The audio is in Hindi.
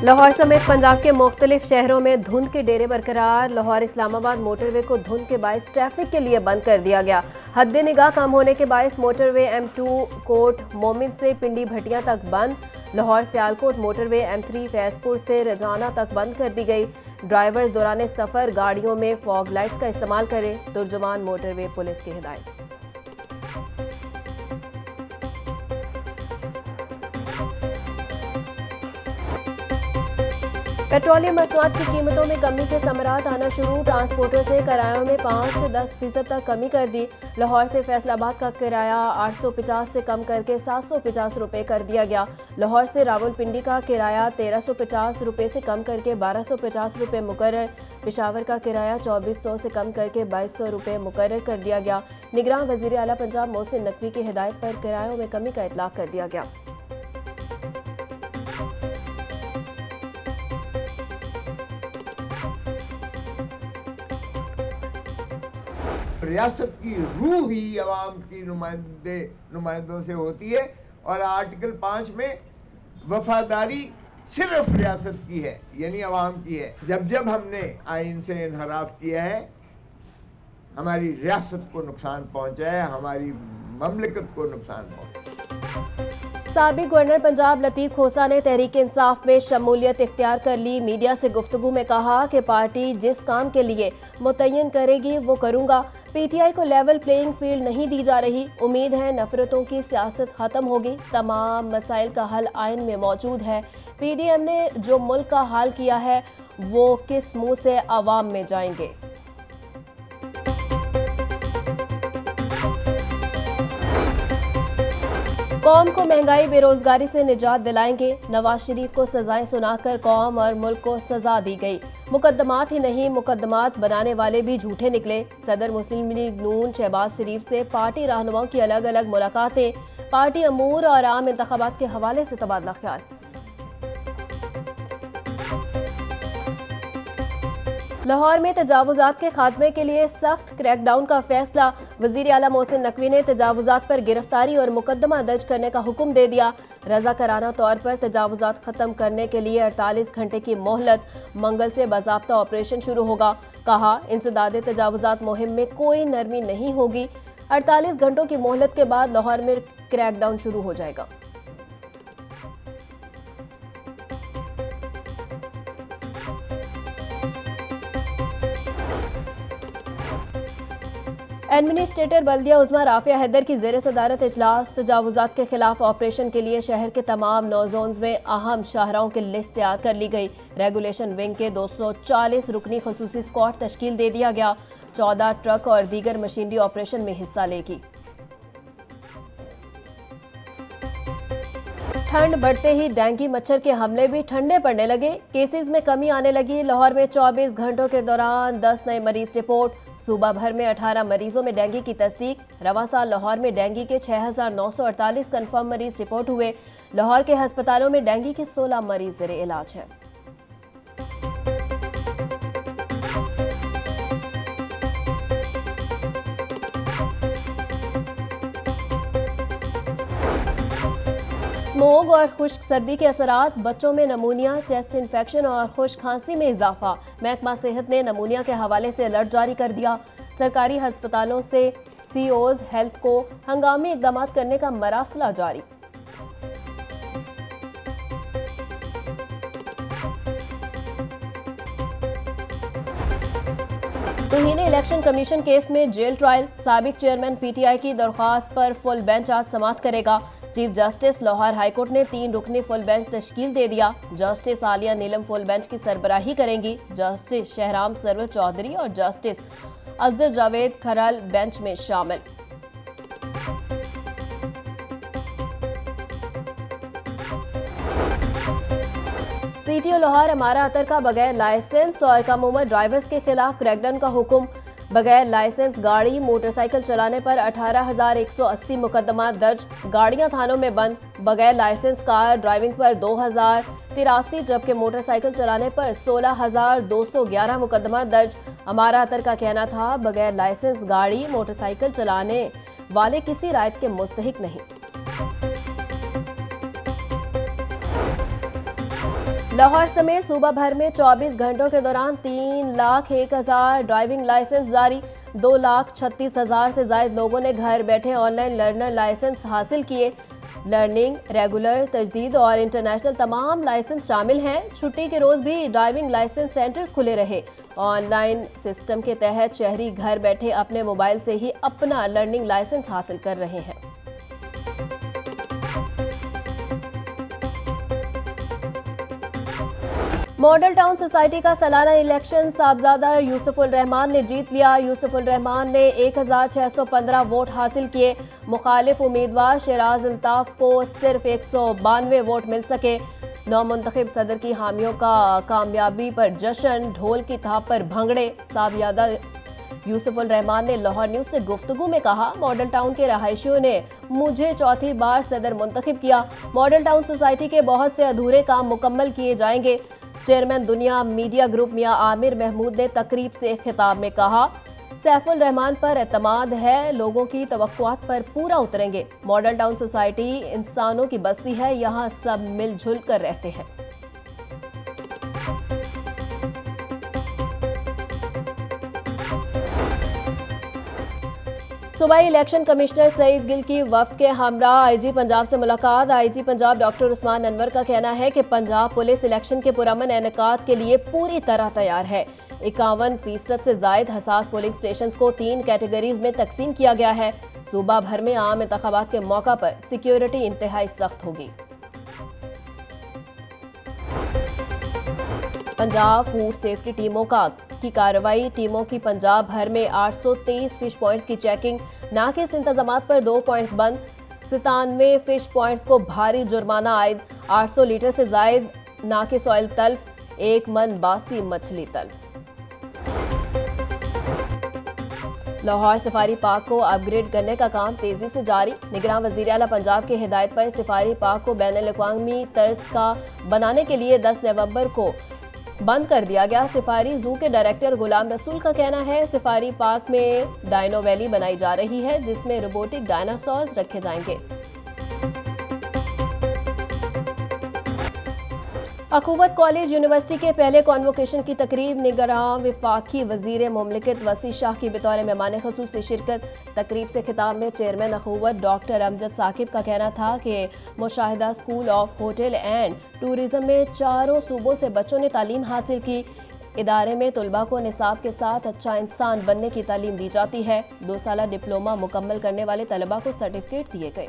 लाहौर समेत पंजाब के मुख्तलिफ शहरों में धुंध के डेरे बरकरार। लाहौर इस्लामाबाद मोटरवे को धुंध के बायस ट्रैफिक के लिए बंद कर दिया गया। हद निगाह कम होने के बायस मोटरवे M2 कोट मोमिन से पिंडी भटिया तक बंद। लाहौर सियालकोट मोटरवे M3 फैजपुर से रजाना तक बंद कर दी गई। ड्राइवर्स दौरान सफर गाड़ियों में फॉग लाइट्स का इस्तेमाल करें, तुर्जुमान मोटरवे पुलिस की हिदायत। पेट्रोलियम मसनूआत की कीमतों में कमी के समरात आना शुरू। ट्रांसपोर्टर्स ने किरायों में 5 से 10% तक कमी कर दी। लाहौर से फैसलाबाद का किराया 850 से कम करके 750 रुपये कर दिया गया। लाहौर से रावलपिंडी का किराया 1350 रुपये से कम करके 1250 रुपये मुकर्रर। पेशावर का किराया 2400 से कम करके 2200 रुपये मुकर्रर कर दिया गया। निगरान वज़ीर आला पंजाब मोहसिन नकवी की हिदायत पर किरायों में कमी का इतलाक कर दिया गया। रियासत की रूह ही अवाम की नुमाइंदों से होती है और आर्टिकल 5 में वफादारी सिर्फ रियासत की है, यानी अवाम की है। जब जब हमने आइन से इनहराफ किया है, हमारी रियासत को नुकसान पहुंचा है, हमारी ममलिकत को नुकसान पहुंचा। साबिक गवर्नर पंजाब लतीफ खोसा ने तहरीक इंसाफ में शमूलियत इख्तियार कर ली। मीडिया से गुफ्तगू में कहा कि पार्टी जिस काम के लिए मुतय्यन करेगी वो करूंगा। PTI को लेवल प्लेइंग फील्ड नहीं दी जा रही। उम्मीद है नफरतों की सियासत खत्म होगी। तमाम मसाइल का हल आइन में मौजूद है। PDM ने जो मुल्क का हाल किया है वो किस मुंह से अवाम में जाएंगे। कौम को महंगाई बेरोजगारी से निजात दिलाएंगे। नवाज शरीफ को सजाएं सुनाकर कौम और मुल्क को सजा दी गई। मुकदमात ही नहीं, मुकदमात बनाने वाले भी झूठे निकले। सदर मुस्लिम लीग नून शहबाज शरीफ से पार्टी रहनुमाओं की अलग अलग मुलाकातें। पार्टी अमूर और आम इंतखाबात के हवाले से तबादला ख्याल। लाहौर में तजावुजात के खात्मे के लिए सख्त क्रैकडाउन का फैसला। वज़ीर आला मोहसिन नकवी ने तजावुजात पर गिरफ्तारी और मुकदमा दर्ज करने का हुक्म दे दिया। रज़ाकाराना तौर पर तजावुजात ख़त्म करने के लिए 48 घंटे की मोहलत। मंगल से बाज़ाब्ता ऑपरेशन शुरू होगा। कहा, इंसदाद तजावुजात मुहिम में कोई नरमी नहीं होगी। 48 घंटों की मोहलत के बाद लाहौर में क्रैकडाउन शुरू हो जाएगा। एडमिनिस्ट्रेटर बल्दिया उज़्मा राफिया हैदर की ज़ेर सदारत इजलास। तजावुजात के खिलाफ ऑपरेशन के लिए शहर के तमाम 9 जोन्स में अहम शाहराओं की लिस्ट तैयार कर ली गई। रेगुलेशन विंग के 240 रुकनी खसूसी स्क्वाड तश्कील दे दिया गया। 14 ट्रक और दीगर मशीनरी ऑपरेशन में हिस्सा लेगी। ठंड बढ़ते ही डेंगू मच्छर के हमले भी ठंडे पड़ने लगे। केसेस में कमी आने लगी। लाहौर में 24 घंटों के दौरान 10 नए मरीज रिपोर्ट। सूबा भर में 18 मरीजों में डेंगू की तस्दीक। रवां साल लाहौर में डेंगू के 6948 कन्फर्म मरीज रिपोर्ट हुए। लाहौर के अस्पतालों में डेंगू के 16 मरीज ज़ेरे इलाज है। स्मोग और खुश्क सर्दी के असरात। बच्चों में नमूनिया, चेस्ट इन्फेक्शन और खुश्क खांसी में इजाफा। महकमा सेहत ने नमूनिया के हवाले से अलर्ट जारी कर दिया। सरकारी अस्पतालों से COs हेल्थ को हंगामी इकदाम करने का मरासला जारी। तौहीन इलेक्शन कमीशन केस में जेल ट्रायल। साबिक चेयरमैन PTI की दरख्वास्त पर फुल बेंच आज समाअत करेगा। चीफ जस्टिस लाहौर हाईकोर्ट ने 3 रुकनी फुल बेंच तश्कील दे दिया। जस्टिस आलिया नीलम फुल बेंच की सरबराही करेंगी। जस्टिस शहराम सरवर चौधरी और जस्टिस अजदर जावेद खरल बेंच में शामिल। CTO लाहौर अमारा अतर का बगैर लाइसेंस और कम उम्र ड्राइवर्स के खिलाफ क्रैकडाउन का हुक्म। बगैर लाइसेंस गाड़ी मोटरसाइकिल चलाने पर 18,180 मुकदमा दर्ज। गाड़ियां थानों में बंद। बगैर लाइसेंस कार ड्राइविंग पर 2,083 जबकि मोटरसाइकिल चलाने पर 16,211 मुकदमा दर्ज। हमारा अतर का कहना था, बगैर लाइसेंस गाड़ी मोटरसाइकिल चलाने वाले किसी रायत के मुस्तहिक नहीं। लाहौर समेत सूबा भर में 24 घंटों के दौरान 3,01,000 ड्राइविंग लाइसेंस जारी। 2,36,000 से ज्यादा लोगों ने घर बैठे ऑनलाइन लर्नर लाइसेंस हासिल किए। लर्निंग, रेगुलर, तजदीद और इंटरनेशनल तमाम लाइसेंस शामिल हैं। छुट्टी के रोज भी ड्राइविंग लाइसेंस सेंटर्स खुले रहे। ऑनलाइन सिस्टम के तहत शहरी घर बैठे अपने मोबाइल से ही अपना लर्निंग लाइसेंस हासिल कर रहे हैं। मॉडल टाउन सोसाइटी का सालाना इलेक्शन साहबजादा यूसुफुल रहमान ने जीत लिया। यूसुफुल रहमान ने 1,615 वोट हासिल किए। मुखालिफ उम्मीदवार शराज अल्ताफ को सिर्फ 192 वोट मिल सके। नौमुंतखब सदर की हामियों का कामयाबी पर जश्न, ढोल की थाप पर भंगड़े। साहबजादा यूसुफुल रहमान ने लाहौर न्यूज से गुफ्तगू में कहा, मॉडल टाउन के रहायशियों ने मुझे चौथी बार सदर मुंतखब किया। मॉडल टाउन सोसाइटी के बहुत से अधूरे काम मुकम्मल किए जाएंगे। चेयरमैन दुनिया मीडिया ग्रुप मियां आमिर महमूद ने तकरीब से खिताब में कहा, सैफुल रहमान पर एतमाद है, लोगों की तवक्कुआत पर पूरा उतरेंगे। मॉडल टाउन सोसाइटी इंसानों की बस्ती है, यहाँ सब मिलजुल कर रहते हैं। सूबाई इलेक्शन कमिश्नर सईद गिल की वफ्द के हमरा आईजी पंजाब से मुलाकात। आईजी पंजाब डॉक्टर उस्मान अनवर का कहना है कि पंजाब पुलिस इलेक्शन के पुरअमन इनेकाद के लिए पूरी तरह तैयार है। 51% से जायद हसास पोलिंग स्टेशन को 3 कैटेगरीज में तकसीम किया गया है। सूबा भर में आम इंतखाबात के मौका पर सिक्योरिटी इंतहाई सख्त होगी। पंजाब फूड सेफ्टी टीमों की कार्रवाई। टीमों की पंजाब भर में 823 फिश पॉइंट्स की चेकिंग। नाकिस इंतजामात पर 2 पॉइंट्स बंद। 97 फिश पॉइंट्स को भारी जुर्माना आयद। 800 लीटर से जायद नाकिस ऑयल तल्फ। 1 मन बासी मछली तल्फ। लाहौर सफारी पार्क को अपग्रेड करने का काम तेजी से जारी। निगरान वजीर आला पंजाब की हिदायत पर सफारी पार्क को बैनुल-अक़वामी तर्ज का बनाने के लिए 10 नवंबर को बंद कर दिया गया। सफारी जू के डायरेक्टर गुलाम रसूल का कहना है, सफारी पार्क में डायनो वैली बनाई जा रही है, जिसमें रोबोटिक डायनासोर्स रखे जाएंगे। अखुवत कॉलेज यूनिवर्सिटी के पहले कॉन्वोकेशन की तकरीब। निगरान वफाकी वजीर मुमलिकत वसी शाह की बतौर मेहमान खसूस से शिरकत। तकरीब से खिताब में चेयरमैन अखुवत डॉक्टर अमजद साकिब का कहना था कि मुशाहिदा school of hotel and tourism में 4 सूबों से बच्चों ने तालीम हासिल की। इदारे में तुलबा को निसाब के साथ अच्छा इंसान बनने की तालीम दी जाती है। 2 साला डिप्लोमा मुकम्मल करने वाले तलबा को सर्टिफिकेट दिए गए।